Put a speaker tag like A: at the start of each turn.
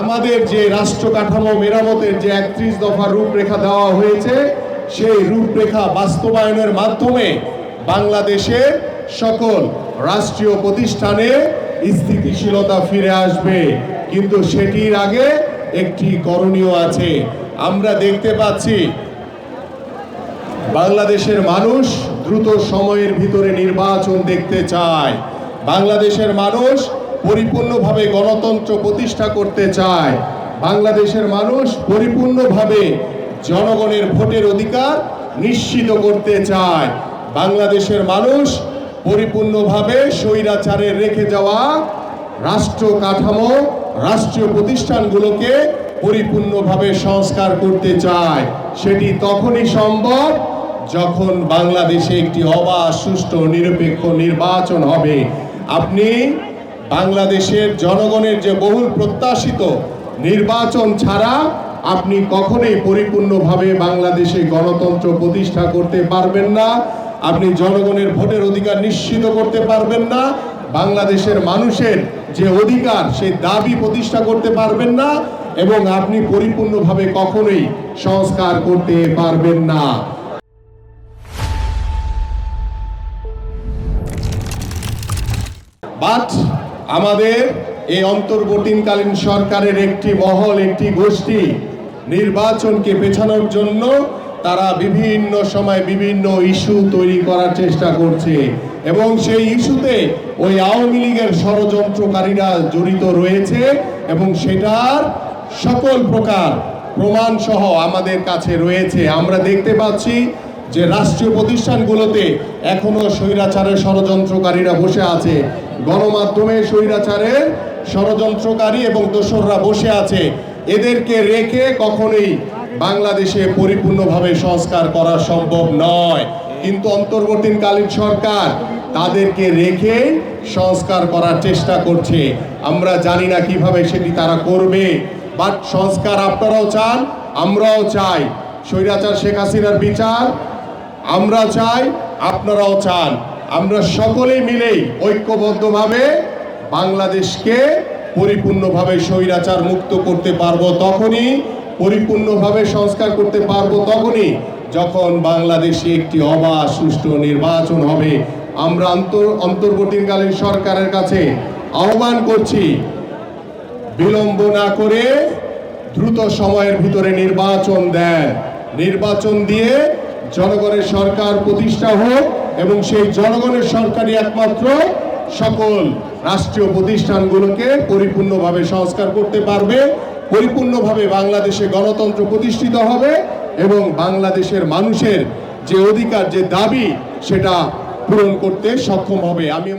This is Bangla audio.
A: আমাদের যে রাষ্ট্র কাঠামো মেরামতের যে 31 দফা রূপরেখা দেওয়া হয়েছে, সেই রূপরেখা বাস্তবায়নের মাধ্যমে বাংলাদেশের সকল রাষ্ট্রীয় প্রতিষ্ঠানে স্থিতিশীলতা ফিরে আসবে। কিন্তু সেটির আগে একটি করণীয় আছে। আমরা দেখতে পাচ্ছি বাংলাদেশের মানুষ দ্রুত সময়ের ভিতরে নির্বাচন দেখতে চায়। বাংলাদেশের মানুষ পরিপূর্ণভাবে গণতন্ত্র প্রতিষ্ঠা করতে চায়। বাংলাদেশের মানুষ পরিপূর্ণভাবে জনগণের ভোটের অধিকার নিশ্চিত করতে চায়। বাংলাদেশের মানুষ পরিপূর্ণভাবে স্বৈরাচারের রেখে যাওয়া রাষ্ট্র কাঠামো, রাষ্ট্রীয় প্রতিষ্ঠানগুলোকে পরিপূর্ণভাবে সংস্কার করতে চায়। সেটি তখনই সম্ভব যখন বাংলাদেশে একটি অবাধ, সুষ্ঠু, নিরপেক্ষ নির্বাচন হবে। আপনি বাংলাদেশের জনগণের যে বহুল প্রত্যাশিত নির্বাচন ছাড়া আপনি কখনোই পরিপূর্ণভাবে বাংলাদেশে গণতন্ত্র প্রতিষ্ঠা করতে পারবেন না। আপনি জনগণের ভোটের অধিকার নিশ্চিত করতে পারবেন না। বাংলাদেশের মানুষের যে অধিকার, সেই দাবি প্রতিষ্ঠা করতে পারবেন না, এবং আপনি পরিপূর্ণভাবে কখনোই সংস্কার করতে পারবেন না। বাট আমাদের এই অন্তর্বর্তীকালীন সরকারের একটি মহল, একটি গোষ্ঠী নির্বাচনকে পেছানোর জন্য তারা বিভিন্ন সময় বিভিন্ন ইস্যু তৈরি করার চেষ্টা করছে, এবং সেই ইস্যুতে ওই আওয়ামী লীগের ষড়যন্ত্রকারীরা জড়িত রয়েছে, এবং সেটার সকল প্রকার প্রমাণ সহ আমাদের কাছে রয়েছে। আমরা দেখতে পাচ্ছি যে রাষ্ট্রীয় প্রতিষ্ঠানগুলোতে এখনো স্বৈরাচারের ষড়যন্ত্রকারীরা বসে আছে, গণমাধ্যমে স্বৈরাচারের ষড়যন্ত্রকারী এবং দোসররা বসে আছে। এদেরকে রেখে কখনোই বাংলাদেশে পরিপূর্ণভাবে সংস্কার করা সম্ভব নয়। কিন্তু অন্তর্বর্তীকালীন সরকার তাদেরকে রেখে সংস্কার করার চেষ্টা করছে। আমরা জানি না কিভাবে সেটি তারা করবে, বাট সংস্কার আপনারাও চান, আমরাও চাই। স্বৈরাচার শেখ হাসিনার বিচার আমরা চাই, আপনারাও চান। আমরা সকলেই মিলেই ঐক্যবদ্ধভাবে বাংলাদেশকে পরিপূর্ণভাবে স্বৈরাচার মুক্ত করতে পারবো তখনই, পরিপূর্ণভাবে সংস্কার করতে পারবো তখনই যখন বাংলাদেশে একটি অবাধ, সুষ্ঠু নির্বাচন হবে। আমরা অন্তর্বর্তীকালীন সরকারের কাছে আহ্বান করছি, বিলম্ব না করে দ্রুত সময়ের ভিতরে নির্বাচন দেন। নির্বাচন দিয়ে জনগণের সরকার প্রতিষ্ঠা হোক, এবং সেই জনগণের সরকারই একমাত্র সকল রাষ্ট্রীয় প্রতিষ্ঠানগুলোকে পরিপূর্ণভাবে সংস্কার করতে পারবে, পরিপূর্ণভাবে বাংলাদেশে গণতন্ত্র প্রতিষ্ঠিত হবে, এবং বাংলাদেশের মানুষের যে অধিকার, যে দাবি, সেটা পূরণ করতে সক্ষম হবে। আমি